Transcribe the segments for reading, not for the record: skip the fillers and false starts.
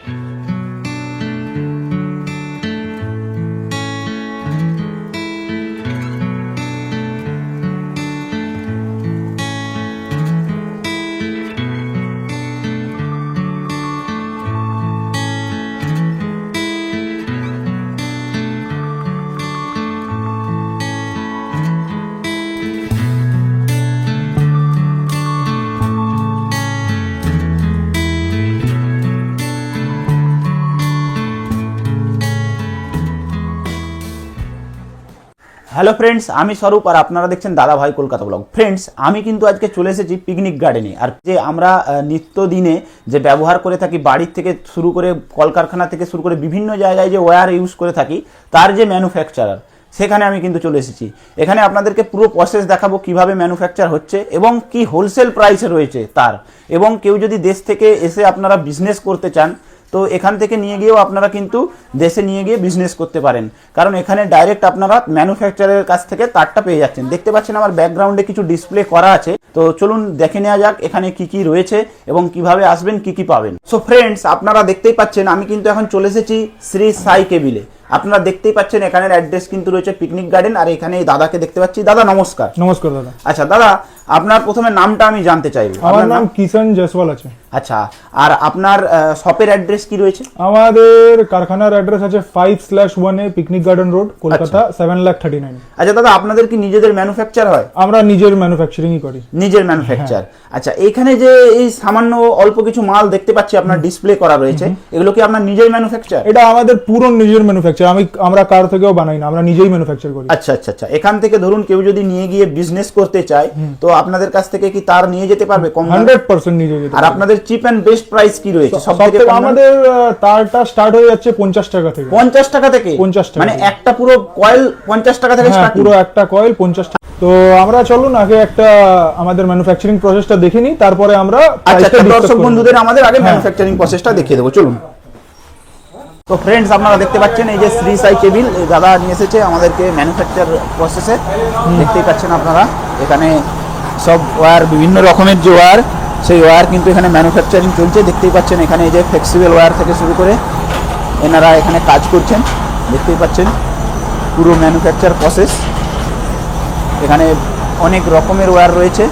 Hello friends, আমি স্বরূপ আর আপনারা দেখছেন দাদা ভাই কলকাতা ব্লগ। ফ্রেন্ডস, আমি কিন্তু আজকে চলে এসেছি পিকনিক গার্ডেনে। আর যে আমরা নিত্যদিনে যে ব্যবহার করে থাকি, বাড়ির থেকে শুরু করে কলকারখানা থেকে শুরু করে বিভিন্ন জায়গায় যে ওয়্যার ইউজ করে থাকি, তার যে ম্যানুফ্যাকচারার, সেখানে আমি কিন্তু চলে এসেছি। এখানে আপনাদেরকে পুরো প্রসেস দেখাবো কিভাবে ম্যানুফ্যাকচার হচ্ছে এবং কি হোলসেল প্রাইসে রয়েছে তার। এবং কেউ যদি দেশ থেকে এসে আপনারা বিজনেস করতে চান, তো এখান থেকে নিয়ে গিয়েও আপনারা কিন্তু দেশে নিয়ে গিয়ে বিজনেস করতে পারেন, কারণ এখানে ডাইরেক্ট আপনারা ম্যানুফ্যাকচারের কাছ থেকে তারটা পেয়ে যাচ্ছেন। দেখতে পাচ্ছেন আমার ব্যাকগ্রাউন্ডে কিছু ডিসপ্লে করা আছে, তো চলুন দেখে নেওয়া যাক এখানে কি কি রয়েছে এবং কিভাবে আসবেন, কি কি পাবেন। সো ফ্রেন্ডস, আপনারা দেখতেই পাচ্ছেন আমি কিন্তু এখন চলে এসেছি শ্রী সাই কেবিলে। আপনারা দেখতেই পাচ্ছেন এখানের অ্যাড্রেস কিন্তু রয়েছে পিকনিক গার্ডেন। আর এখানে এই দাদাকে দেখতে পাচ্ছি। দাদা নমস্কার। নমস্কার দাদা। আচ্ছা দাদা, আপনার প্রথমে নামটা আমি জানতে চাইবো। আমার নাম কিষান জয়সওয়াল আছে। আচ্ছা, আর আপনার শপের অ্যাড্রেস কি রয়েছে? আমাদের কারখানার অ্যাড্রেস আছে 5/1 পিকনিক গার্ডেন রোড, কলকাতা 7,39,000। আচ্ছা দাদা, আপনাদের কি নিজেদের ম্যানুফ্যাকচার হয়? আমরা নিজের ম্যানুফ্যাকচারিংই করি। নিজের ম্যানুফ্যাকচার। আচ্ছা, এখানে যে এই সামান্য অল্প কিছু মাল দেখতে পাচ্ছি আপনার ডিসপ্লে করা রয়েছে, এগুলো কি আপনার নিজের ম্যানুফ্যাকচার? এটা আমাদের পুরো নিজের ম্যানুফ্যাকচার। আমরা কার থেকেও বানাই না, আমরা নিজেই ম্যানুফ্যাকচার করি। আচ্ছা আচ্ছা আচ্ছা। এখান থেকে ধরুন কেউ যদি নিয়ে গিয়ে বিজনেস করতে চায়, তো আপনাদের কাছ থেকে কি তার নিয়ে যেতে পারবে কম? 100% নিয়ে যেতে। আর আপনাদের চিপ এন্ড বেস্ট প্রাইস কি রয়েছে? সবথেকে আমাদের তারটা স্টার্ট হয়ে যাচ্ছে 50 টাকা থেকে। 50 টাকা থেকে? 50 টাকা, মানে একটা পুরো কয়েল 50 টাকা থেকে স্টার্ট? পুরো একটা কয়েল 50 টাকা। তো আমরা চলুন আগে একটা আমাদের ম্যানুফ্যাকচারিং প্রসেসটা দেখে নিই, তারপরে আমরা দর্শক বন্ধুদের আমাদের আগে ম্যানুফ্যাকচারিং প্রসেসটা দেখিয়ে দেবো। চলুন। তো ফ্রেন্ডস, আপনারা দেখতে পাচ্ছেন এই যে শ্রী সাই কেবিল, এই দাদা নিয়ে এসেছে আমাদেরকে ম্যানুফ্যাকচার প্রসেসে। দেখতেই পাচ্ছেন আপনারা এখানে সব ওয়্যার, বিভিন্ন রকমের যে ওয়্যার, সেই ওয়্যার কিন্তু এখানে ম্যানুফ্যাকচারিং চলছে। দেখতেই পাচ্ছেন এখানে এই যে ফ্লেক্সিবল ওয়্যার থেকে শুরু করে এনারা এখানে কাজ করছেন। দেখতেই পাচ্ছেন পুরো ম্যানুফ্যাকচার প্রসেস। এখানে অনেক রকমের ওয়্যার রয়েছে।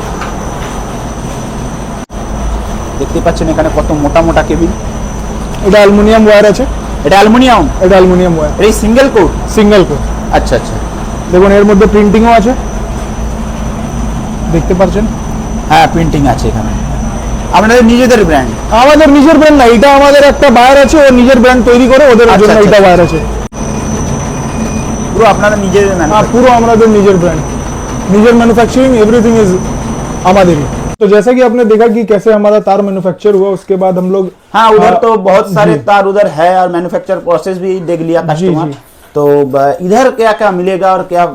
দেখতেই পাচ্ছেন এখানে কত মোটা মোটা কেবিল। এটা অ্যালুমিনিয়াম ওয়্যার আছে। এটা অ্যালুমিনিয়াম? এটা অ্যালুমিনিয়াম ওয়্যার। এই সিঙ্গেল কোট? Single coat. আচ্ছা আচ্ছা। দেখুন এর মধ্যে প্রিন্টিংও আছে, দেখতে পাচ্ছেন। হ্যাঁ, প্রিন্টিং আছে এখানে। আপনাদের নিজেদের ব্র্যান্ড? আমাদের নিজের ব্র্যান্ড না, এটা আমাদের একটা বায়ার আছে, ও নিজের ব্র্যান্ড তৈরি করে, ওদের জন্য এটা বায়ার আছে। পুরো আপনাদের নিজের? পুরো আমাদের নিজের ব্র্যান্ड, নিজের मैन्युफैक्चरिंग, एवरीथिंग इज हमारे ही। तो जैसा कि आपने देखा कि कैसे हमारा तार मैन्युफैक्चर हुआ, उसके बाद हम लोग उधर तो बहुत सारे तार उधर है और मैन्युफैक्चर प्रोसेस भी देख लिया कस्टमर। तो इधर क्या क्या मिलेगा और क्या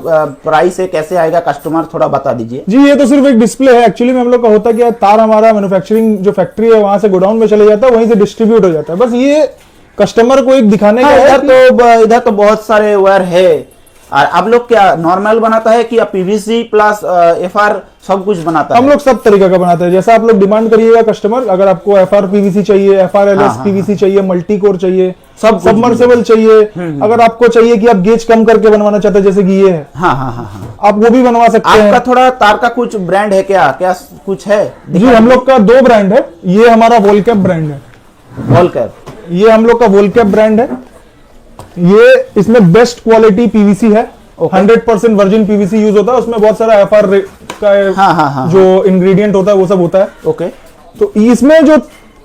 प्राइस है, कैसे आएगा, कस्टमर थोड़ा बता दीजिए। जी, ये तो सिर्फ एक डिस्प्ले है। एक्चुअली में हम लोग का होता क्या है, तार हमारा मैन्युफैक्चरिंग जो फैक्ट्री है वहां से गोडाउन में चले जाता है, वहीं से डिस्ट्रीब्यूट हो जाता है। बस ये कस्टमर को एक दिखाने का है। इधर तो बहुत सारे वायर है। और आप लोग क्या नॉर्मल बनाता है कि पीवीसी प्लस एफआर सब कुछ बनाता है? हम लोग सब तरीके का बनाते हैं, जैसा आप लोग डिमांड करिएगा कस्टमर। अगर आपको एफआर पीवीसी चाहिए, एफआरएलएस पीवीसी चाहिए, मल्टी कोर चाहिए, सब सबमर्सिबल चाहिए। अगर आपको चाहिए कि आप गेज कम करके बनवाना चाहते हैं, जैसे कि ये है, आप वो भी बनवा सकते हैं। आपका थोड़ा तार का कुछ ब्रांड है क्या, क्या कुछ है? जी, हम लोग का 2 ब्रांड है। ये हमारा वोल्कैप ब्रांड है। वोल्कैप, ये हम लोग का वोल्कैप ब्रांड है। ये इसमें बेस्ट क्वालिटी पीवीसी है। 100% वर्जिन पीवीसी यूज होता है। उसमें बहुत सारा एफआर का जो इंग्रेडिएंट होता है वो सब होता है। ओके। तो इसमें जो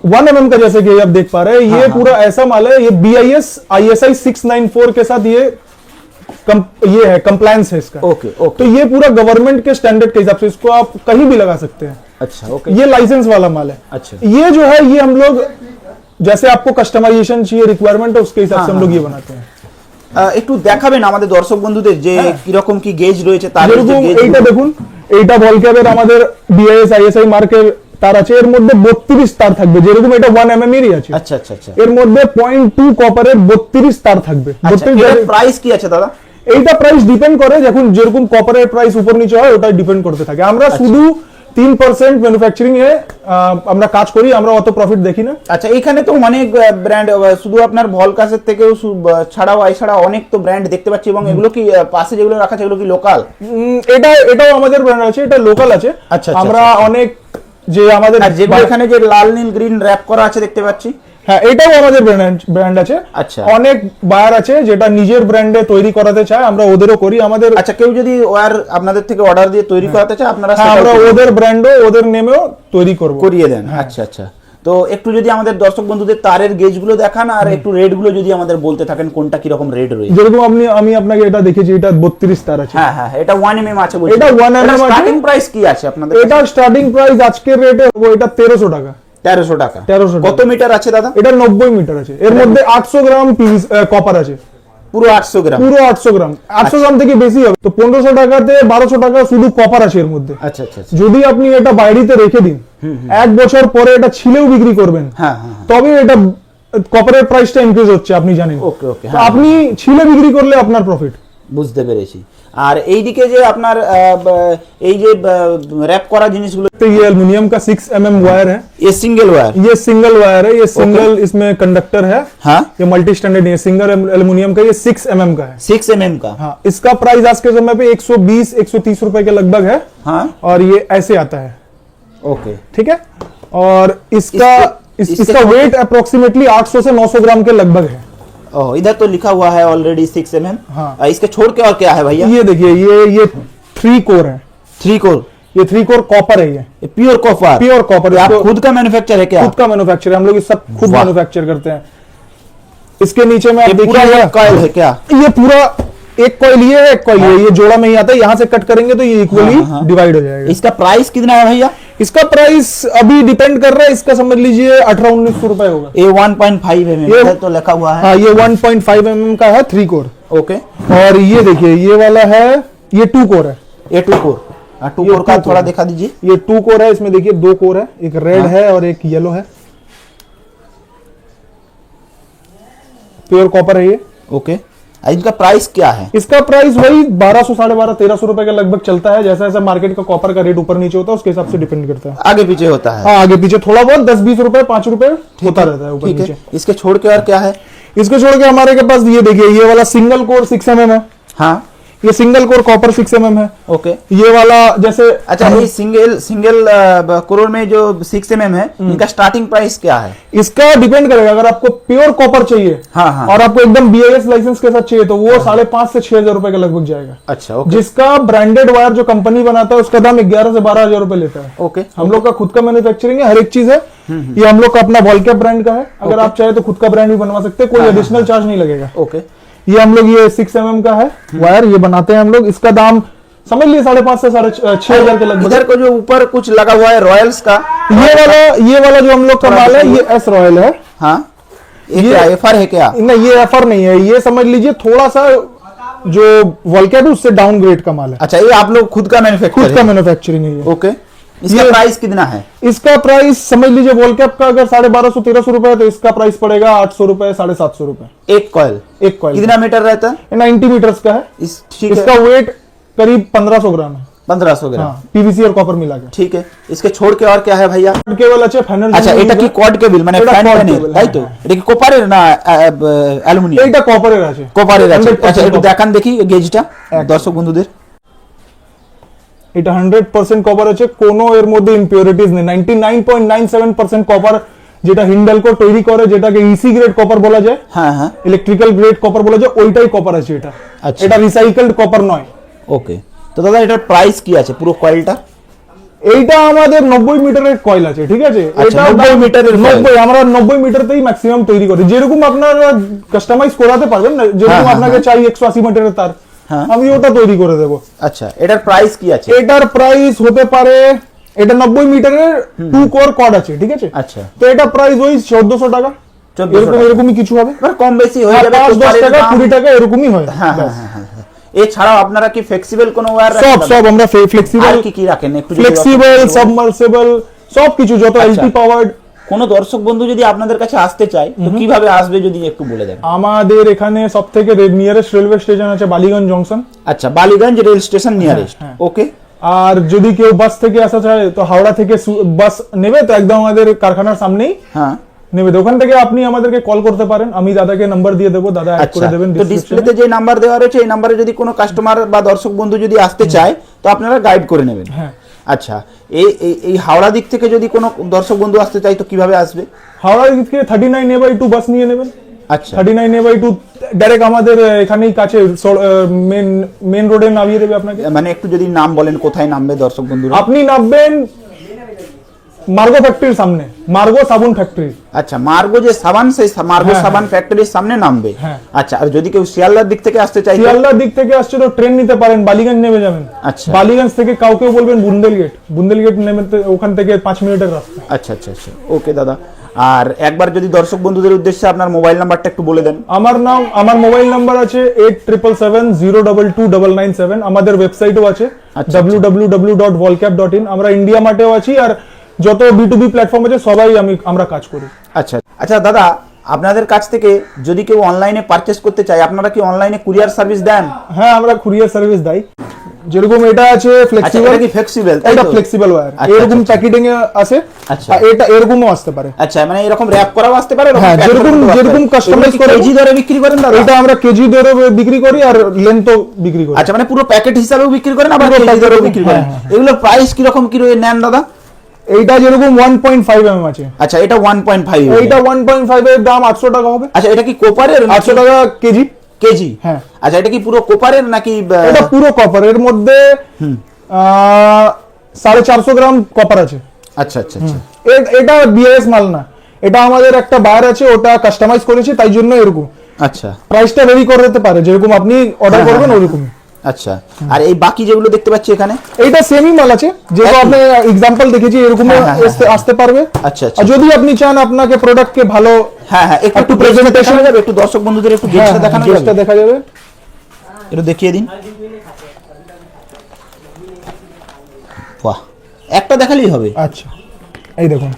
1 mm का, जैसे कि आप देख पा रहे हैं, ये पूरा ऐसा माल है। ये BIS ISI 694 के साथ ये है, कंप्लायंस है इसका। Okay okay. तो ये पूरा गवर्नमेंट के स्टैंडर्ड के हिसाब से इसको आप कहीं भी लगा सकते हैं। अच्छा, ओके। ये लाइसेंस वाला माल है। अच्छा। ये जो है, ये हम लोग जैसे आपको कस्टमाइजेशन चाहिए, रिक्वायरमेंट है, उसके हिसाब से हम लोग ये बनाते हैं। একটু দেখাবেন আমাদের দর্শক বন্ধুদের যে কি রকম কি গেজ রয়েছে তার? এইটা দেখুন, এইটা ভলক্যাপের আমাদের BIS ISI মার্কের তার আছে। এর মধ্যে 32 তার থাকবে, যেরকম এটা 1 mm এরই আছে। আচ্ছা আচ্ছা আচ্ছা। এর মধ্যে 0.2 কপারের 32 তার থাকবে। এর প্রাইস কি আছে দাদা? এইটা প্রাইস ডিপেন্ড করে, যখন যেরকম কপারের প্রাইস উপর নিচে হয় ওটা ডিপেন্ড করতে থাকে। আমরা শুধু 3% ম্যানুফ্যাকচারিং এ আমরা কাজ করি, আমরা অত প্রফিট দেখি না। আচ্ছা, এখানে তো অনেক ব্র্যান্ড, শুধু আপনার ভলকাসের থেকেও ছাড়াও এছাড়া অনেক তো ব্র্যান্ড দেখতে পাচ্ছি, এবং এগুলো কি পাশে যেগুলো রাখা আছে এগুলো কি লোকাল? এটাও আমাদের ব্র্যান্ড আছে, এটা লোকাল আছে। আচ্ছা, আমরা অনেক যে আমাদের যেগুলো এখানে যে লাল নীল গ্রিন র‍্যাপ করা আছে দেখতে পাচ্ছি, হ্যাঁ এটাও আমাদের ব্র্যান্ড আছে। আচ্ছা, অনেক বায়ার আছে যেটা নিজের ব্র্যান্ডে তৈরি করাতে চায়, আমরা ওদেরও করি। আমাদের আচ্ছা, কেউ যদি ওয়ার আপনাদের থেকে অর্ডার দিয়ে তৈরি করাতে চায়, আপনারা আমরা ওদের ব্র্যান্ডও ওদের নেমেও তৈরি করিয়ে দেন? আচ্ছা আচ্ছা, তো একটু যদি আমাদের দর্শক বন্ধুদের তারের গেজগুলো দেখান, আর একটু রেট গুলো যদি আমাদের বলতে থাকেন কোনটা কি রকম রেট রয়েছে। যেরকম আমি আপনাকে এটা দেখিয়েছি, এটা 32 তার আছে। হ্যাঁ হ্যাঁ, এটা 1 mm আছে বলছি। এটা 1 mm আছে। স্টার্টিং প্রাইস কি আছে আপনাদের? এটা স্টার্টিং প্রাইস আজকের রেটে এটা 1300 টাকা। 1300 টাকা। 1300 কত মিটার আছে দাদা? এটা 90 মিটার আছে। এর মধ্যে 800 গ্রাম কপার আছে। পুরো 800 গ্রাম? পুরো 800 গ্রাম। 800 গ্রাম থেকে বেশি হবে তো 1500 টাকাতে 1200 টাকা শুধু কপার আছে এর মধ্যে। আচ্ছা আচ্ছা, যদি আপনি এটা বাইরেতে রেখে দিন, 1 বছর পরে এটা ছিলেও বিক্রি করবেন, হ্যাঁ, তবে এটা কপারের প্রাইসটা ইনক্রিজ হচ্ছে, আপনি জানেন। ওকে ওকে, আপনি ছিলে বিক্রি করলে আপনার প্রফিট। বুঝতে পেরেছি। আর এইদিকে যে আপনার এই যে র‍্যাপ করা জিনিসগুলো, तो ये एल्युमिनियम का 6 mm वायर है। ये सिंगल वायर? ये सिंगल वायर है, ये सिंगल इसमें कंडक्टर है। हाँ, ये मल्टी स्टैंडर्ड नहीं है, सिंगल एल्युमिनियम का। ये 6 mm का है। 6 mm का? हाँ, इसका प्राइस आज के समय पे 120-130 रुपए के लगभग है। हाँ, और ये ऐसे आता है। ओके, ठीक है। और इसका वेट अप्रोक्सीमेटली 800 से 900 ग्राम के लगभग है। ओह, इधर तो लिखा हुआ है ऑलरेडी 6 mm। हाँ, इसके छोड़ के और क्या है भैया? ये देखिए, ये 3 कोर है। 3 कोर? ये 3 कोर कॉपर है। ये प्योर कॉपर? Pure copper. आप खुद का मैन्युफैक्चर है क्या? खुद का मैन्युफैक्चर है, हम लोग ये सब खुद मैन्युफैक्चर करते हैं। इसके नीचे में आप पूरा देखिए कॉइल है क्या? ये पूरा एक कॉइल ये है, एक कॉइल ये जोड़ा में ही आता है। यहाँ से कट करेंगे तो ये इक्वली डिवाइड हो जाएगा। इसका प्राइस कितना है भैया? इसका प्राइस अभी डिपेंड कर रहा है, इसका समझ लीजिए 1800-1900 रुपए होगा। ये 1.5 mm ये तो लिखा हुआ है। हाँ, ये 1.5 mm का है, 3 कोर। ओके। और ये देखिए, ये वाला है, ये 2 कोर है। ये 2 कोर? 2 कोर का थोड़ा दिखा दीजिए। ये 2 कोर है, इसमें देखिए 2 कोर है, एक रेड है और एक येलो है। प्योर कॉपर है ये। ओके। इनका प्राइस क्या है? इसका प्राइस वही 1200, 1250, 1300 रुपए के लगभग चलता है। जैसा जैसा मार्केट का कॉपर का रेट ऊपर नीचे होता है उसके हिसाब से डिपेंड करता है। आगे पीछे होता है? हाँ, आगे पीछे थोड़ा बहुत 10-20 रुपए, 5 रुपए होता रहता है ऊपर नीचे। इसके छोड़ के और क्या है? इसको छोड़ के हमारे के पास ये देखिए, ये वाला सिंगल कोर 6 mm है। हाँ, ये सिंगल कोर कॉपर 6 mm है। ओके। ये वाला जैसे, अच्छा, ये सिंगल कोर में जो 6 mm है, इनका स्टार्टिंग प्राइस क्या है? इसका डिपेंड करेगा। अगर आपको प्योर कॉपर चाहिए, हाँ हाँ, और आपको एकदम BIS लाइसेंस के साथ चाहिए, तो वो 5,500 से 6,000 रुपए के लगभग जाएगा। अच्छा, ओके। जिसका ब्रांडेड वायर जो कंपनी बनाता है उसका दाम 11 से 12,000 रुपए लेता है। ओके। हम लोग का खुद का मैन्युफैक्चरिंग है, हर एक चीज है। ये हम लोग का अपना वॉलकैप ब्रांड का है। अगर आप चाहे तो खुद का ब्रांड भी बनवा सकते हैं, कोई एडिशनल चार्ज नहीं लगेगा। ओके। ये हम लोग ये 6 mm का है वायर, ये बनाते हैं हम लोग। इसका दाम समझ लिए 5,500 से 6,500 के लगभग। इधर को जो ऊपर कुछ लगा हुआ है रॉयल्स का, ये वाला जो हम लोग का माल है, ये S रॉयल है। हाँ, ये एफआर है क्या? नहीं, ये एफआर नहीं है। ये समझ लीजिए थोड़ा सा जो वॉलकैप है उससे डाउनग्रेड का माल है। अच्छा, ये आप लोग खुद का मैन्युफैक्चर? खुद का मैन्युफैक्चरिंग है ये। ओके। इसका प्राइस कितना है? इसका प्राइस समझ लीजिए वॉलकैप का अगर 1250-1300 रुपए है, तो इसका प्राइस पड़ेगा 800 रुपए, 750 रुपए। एक कॉइल? एक कॉइल कितना मीटर रहता है? 90 मीटर्स का है। ठीक है। इसका वेट करीब 1500 ग्राम है। 1500 ग्राम? पीवीसी और कॉपर मिला के। ठीक है। इसके छोड़ के और क्या है भैया? केबल আছে ফ্যানের। আচ্ছা, এটা কি কর্ড কেবল মানে ফ্যান প্যানেল, তাই তো? এটা কি কপারের না অ্যালুমিনিয়াম? এটা কপারের আছে। কপারের আছে। আচ্ছা, একটু দেখান দেখি গেজটা দর্শক বন্ধুদের। এটা 100% কপার আছে, কোনো এর মধ্যে ইমপিউরিটিজ নেই। 99.97% কপার, যেটা হিন্ডালকো তৈরি করে, যেটাকে ইসি গ্রেড কপার বলা যায়। হ্যাঁ হ্যাঁ, ইলেকট্রিক্যাল গ্রেড কপার বলা যায়, ওইটাই কপার আছে এটা। আচ্ছা, এটা রিসাইকেলড কপার নয়। ওকে। তো দাদা এটার প্রাইস কি আছে পুরো কয়েলটা? এইটা আমাদের 90 মিটারের কয়েল আছে, ঠিক আছে? এটা 90 মিটারের 90, আমরা 90 মিটারতেই ম্যাক্সিমাম তৈরি করি। যেরকম আপনারা কাস্টমাইজ করাতে পারবেন না, যেরকম আপনাকে চাই 180 মিটারের তার, আমি ওটা তৈরি করে দেব। আচ্ছা, এটার প্রাইস কি আছে? এটার প্রাইস হতে পারে, এটা 90 মিটারের 2 কোর কর্ড আছে, ঠিক আছে? আচ্ছা, তো এটা প্রাইস ওই 1400 টাকা, এরকমই কিছু হবে, কম বেশি হয়ে যাবে। 5-10 টাকা 20 টাকা এরকমই হয়। হ্যাঁ হ্যাঁ হ্যাঁ। এছাড়াও আপনারা কি ফ্লেক্সিবল কোন ওয়্যার রাখেন? সব আমরা ফ্লেক্সিবল। আর কি রাখেন একটু? ফ্লেক্সিবল, সাবমার্সিবল, সব কিছু, যত এলটি পাওয়ার্ড। কোন দর্শক বন্ধু যদি আপনাদের কাছে আসতে চায় তো কিভাবে আসবে যদি একটু বলে দেন। আমাদের এখানে সবথেকে নিয়ারেস্ট রেলওয়ে স্টেশন আছে বালিগঞ্জ জংশন। আচ্ছা, বালিগঞ্জ রেল স্টেশন নিয়ারেস্ট। ওকে। আর যদি কেউ বাস থেকে আসা চায় তো হাওড়া থেকে বাস নেবে তো একদম আমাদের কারখানার সামনেই হ্যাঁ নেবে, ওখান থেকে আপনি আমাদেরকে কল করতে পারেন, আমি দাদাকে নাম্বার দিয়ে দেবো, দাদা অ্যাড করে দেবেন তো ডিসপ্লেতে যে নাম্বার দেওয়া রয়েছে এই নাম্বারে যদি কোনো কাস্টমার বা দর্শক বন্ধু যদি আসতে চায় তো আপনারা গাইড করে নেবেন। হ্যাঁ আচ্ছা, এই হাওড়া দিক থেকে যদি কোনো দর্শক বন্ধু আসতে চায় তো কিভাবে আসবে? হাওড়া দিক থেকে 39A/2 বাস নিয়ে নেবেন। আচ্ছা, 39A/2 ডাইরেক্ট আমাদের এখানেই কাছে মেন রোডে নামিয়ে দেবে আপনাকে। মানে একটু যদি নাম বলেন কোথায় নামবে দর্শক বন্ধুরা? আপনি নামবেন মার্গো ফ্যাক্টরির সামনে, মার্গো সাবুন ফ্যাক্টরি। আচ্ছা, মার্গো যে সাবান সেই মার্গো হ্যাঁ, সাবান ফ্যাক্টরির সামনে নামবে। হ্যাঁ। আচ্ছা, আর যদি কেউ শিয়ালদার দিক থেকে আসতে চায়? শিয়ালদার দিক থেকে আসছে তো ট্রেন নিতে পারেন, বালিগঞ্জ নেমে যাবেন। আচ্ছা, বালিগঞ্জ থেকে কাউকে বলবেন বুন্দেলগেট নেমে ওখান থেকে 5 মিনিটের রাস্তা। আচ্ছা আচ্ছা আচ্ছা, ওকে দাদা। আর একবার যদি দর্শক বন্ধুদের উদ্দেশ্যে আপনার মোবাইল নাম্বারটা একটু বলে দেন। আমার মোবাইল নাম্বার আছে 8777099797। আমাদের ওয়েবসাইটও আছে www.volcap.in। আমরা ইন্ডিয়া মার্টেও আছি, আর যত B2B প্ল্যাটফর্ম আছে সবাই আমরা কাজ করি। আচ্ছা আচ্ছা দাদা, আপনাদের কাছ থেকে যদি কেউ অনলাইনে পারচেস করতে চায় আপনারা কি অনলাইনে কুরিয়ার সার্ভিস দেন? হ্যাঁ, আমরা কুরিয়ার সার্ভিস দেই। যেরকম এটা আছে ফ্লেক্সিবল, এটা কি ফ্লেক্সিবল? এটা ফ্লেক্সিবল ওয়্যার, এরকম প্যাকেটিং এ আছে। আচ্ছা, এটা এরকমও আসতে পারে। আচ্ছা, মানে এরকম র‍্যাপ করাও আসতে পারে? হ্যাঁ, যেরকম কাস্টমাইজ করে। কেজি দরে বিক্রি করেন দাদা? এটা আমরা কেজি দরে বিক্রি করি আর লেন্থও বিক্রি করি। আচ্ছা, মানে পুরো প্যাকেট হিসাবেও বিক্রি করেন আবার কেজি দরেও বিক্রি করেন? এগুলোর প্রাইস কি রকম কি নেন দাদা? এইটা যেরকম 1.5 mm আছে। আচ্ছা, এটা 1.5, এইটা 1.5 এর দাম 800 টাকা হবে। আচ্ছা, এটা কি কোপারের? 800 টাকা কেজি। হ্যাঁ। আচ্ছা, এটা কি পুরো কোপারের নাকি? এটা পুরো কপার, এর মধ্যে 450 গ্রাম কপার আছে। আচ্ছা আচ্ছা আচ্ছা, এটা বিএস মাল না, এটা আমাদের একটা বার আছে, ওটা কাস্টমাইজ করেছে, তাই জন্য এরকম। আচ্ছা, প্রাইসটা ভেরি করতে পারে, যেরকম আপনি অর্ডার করবেন ওরকম। আচ্ছা, আর এই বাকি যেগুলো দেখতে পাচ্ছি এখানে এইটা সেমই মাল আছে, যেটা আপনি এক্সাম্পল দেখেছি এরকম আসতে পারবে। আচ্ছা আচ্ছা, আর যদি আপনি চান আপনাকে প্রোডাক্টকে ভালো, হ্যাঁ হ্যাঁ, একটু প্রেজেন্টেশন যাবে, একটু দর্শক বন্ধুদের একটু গেটটা দেখানো যাবে? গেটটা দেখা যাবে, একটু দেখিয়ে দিন। বাহ, একটা দেখালেই হবে? আচ্ছা, এই দেখুন।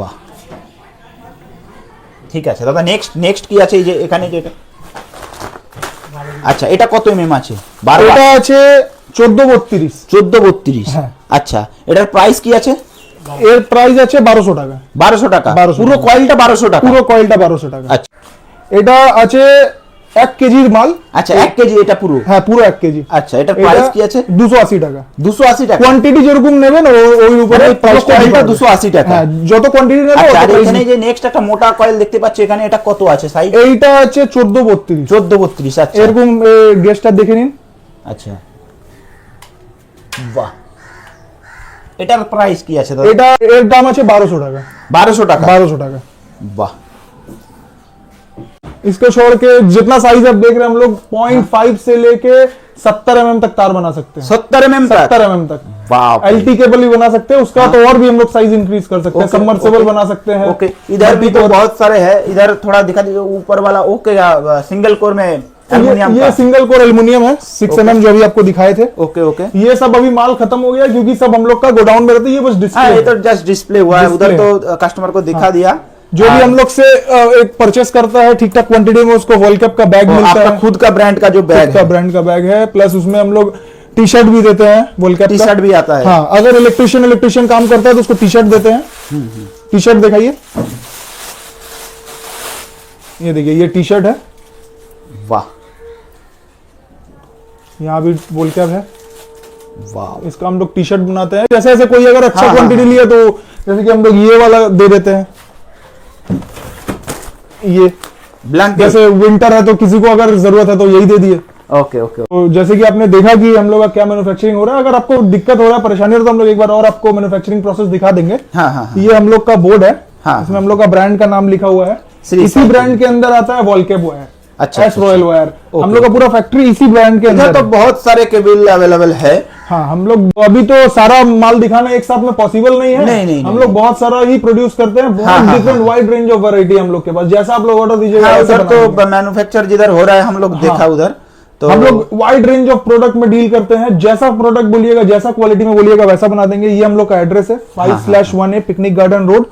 বাহ, ঠিক আছে দাদা। নেক্সট কি আছে? এই যে এখানে যেটা, আচ্ছা, এটা কত এমএম আছে? এটা আছে 1432। 1432। হ্যাঁ। আচ্ছা, এটার প্রাইস কি আছে? এর প্রাইস আছে 1200 টাকা। 1200 টাকা? 1200 পুরো কয়েলটা 1200 টাকা? পুরো কয়েলটা 1200 টাকা। আচ্ছা, এটা আছে 1 কেজির মাল। আচ্ছা, 1 কেজি এটা পুরো? হ্যাঁ, পুরো 1 কেজি। আচ্ছা, এটার প্রাইস কি আছে? 280 টাকা। 280 টাকা? কোয়ান্টিটি যেরকম নেবেন ওই উপরে প্রাইসটা 280 টাকা। হ্যাঁ, যত কোয়ান্টিটি নেবেন। আচ্ছা, আর এখানে যে নেক্সট একটা মোটা কয়েল দেখতে পাচ্ছি, এখানে এটা কত আছে সাইজ? এইটা আছে 1432। 1432। আচ্ছা, এরকম গেজটা দেখে নিন। আচ্ছা, বাহ, এটার প্রাইস কি আছে দাদা? এটা এর দাম আছে 1200 টাকা। 1200 টাকা? 1200 টাকা। वाह, इसको छोड़ के जितना साइज आप देख रहे हैं हम लोग 0.5 से लेके 70 mm तक तार बना सकते हैं। 70 mm तक? 70 mm तक। बाप रे। LT केबल भी बना सकते हैं, उसका तो और भी हम लोग साइज इंक्रीज कर सकते हैं। सबमर्सिबल बना सकते हैं। ओके, इधर भी तो बहुत सारे हैं। इधर थोड़ा दिखा दीजिए ऊपर वाला। ओके, सिंगल कोर में एल्युमिनियम ये सिंगल कोर एल्युमिनियम है, 6 mm जो अभी आपको दिखाए थे। ओके ओके, ये सब अभी माल खत्म हो गया क्योंकि सब हम लोग का गोडाउन में रहता है। ये बस डिस्प्ले, ये तो जस्ट डिस्प्ले हुआ है, उधर तो कस्टमर को दिखा दिया। जो भी हम लोग से एक परचेस करता है ठीक ठाक क्वांटिटी में, उसको वॉलकैप का बैग मिलता है। खुद का ब्रांड का जो बैग है, ब्रांड का बैग है, प्लस उसमें हम लोग टी शर्ट भी देते हैं। वॉलकैप टी शर्ट भी आता है? हाँ, अगर इलेक्ट्रिशियन काम करता है तो उसको टी शर्ट देते हैं। टी शर्ट दिखाइए, ये देखिए, ये टी शर्ट है। वाह, यहाँ भी वॉलकैप है। वाह, इसका हम लोग टी शर्ट बनाते हैं। जैसे जैसे कोई अगर अच्छा क्वांटिटी लिया तो जैसे कि हम लोग ये वाला दे देते हैं। ये ब्लैंकेट, जैसे विंटर है तो किसी को अगर जरूरत है तो यही दे दिए। ओके ओके, तो जैसे कि आपने देखा कि हम लोग का क्या मैन्युफैक्चरिंग हो रहा है। अगर आपको दिक्कत हो रहा है, परेशानी हो रहा है, तो हम लोग एक बार और आपको मैन्युफैक्चरिंग प्रोसेस दिखा देंगे। हाँ हाँ, ये हम लोग का बोर्ड है। हाँ, इसमें हम लोग का ब्रांड का नाम लिखा हुआ है। इसी ब्रांड के अंदर आता है वॉलकैप वायर। अच्छा, एस रॉयल वायर। हम लोग का पूरा फैक्ट्री इसी ब्रांड के अंदर तो बहुत सारे केबल अवेलेबल है। हाँ, हम लोग अभी तो सारा माल दिखाना एक साथ में पॉसिबल नहीं है। नहीं, हम लोग बहुत सारा ही प्रोड्यूस करते हैं। बहुत different wide range of variety हम लोग के पास। जैसा आप लोग ऑर्डर दीजिएगा उधर तो मैन्युफैक्चर जिधर हो रहा है हम लोग देखा उधर, तो हम लोग वाइड रेंज ऑफ प्रोडक्ट में डील करते हैं। जैसा प्रोडक्ट बोलिएगा, जैसा क्वालिटी में बोलिएगा, वैसा बना देंगे। ये हम लोग का एड्रेस है 5/1A picnic garden road,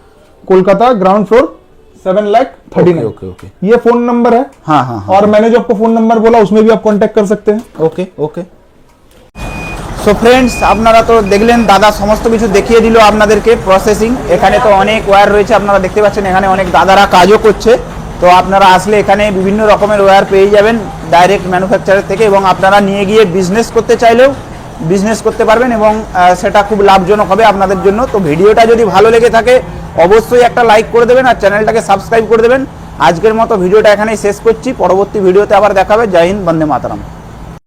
Kolkata, ground floor, 7,39,000। Okay okay ये फोन नंबर है। हाँ हाँ हाँ और मैंने जो आपको फोन नंबर बोला उसमें भी आप कांटेक्ट कर सकते हैं। ওকে ওকে সো ফ্রেন্ডস আপনারা তো দেখলেন দাদা সমস্ত কিছু দেখিয়ে দিল আপনাদেরকে প্রসেসিং। এখানে তো অনেক ওয়্যার রয়েছে, আপনারা দেখতে পাচ্ছেন এখানে অনেক দাদারা কাজও করছে। তো আপনারা আসলে এখানে বিভিন্ন রকমের ওয়্যার পেয়ে যাবেন ডাইরেক্ট ম্যানুফ্যাকচারার থেকে, এবং আপনারা নিয়ে গিয়ে বিজনেস করতে চাইলেও বিজনেস করতে পারবেন, এবং সেটা খুব লাভজনক হবে আপনাদের জন্য। তো ভিডিওটা যদি ভালো লেগে থাকে অবশ্যই একটা লাইক করে দেবেন আর চ্যানেলটাকে সাবস্ক্রাইব করে দেবেন। আজকের মতো ভিডিওটা এখানেই শেষ করছি, পরবর্তী ভিডিওতে আবার দেখা হবে। জয় হিন্দ, বন্দে মাতরম।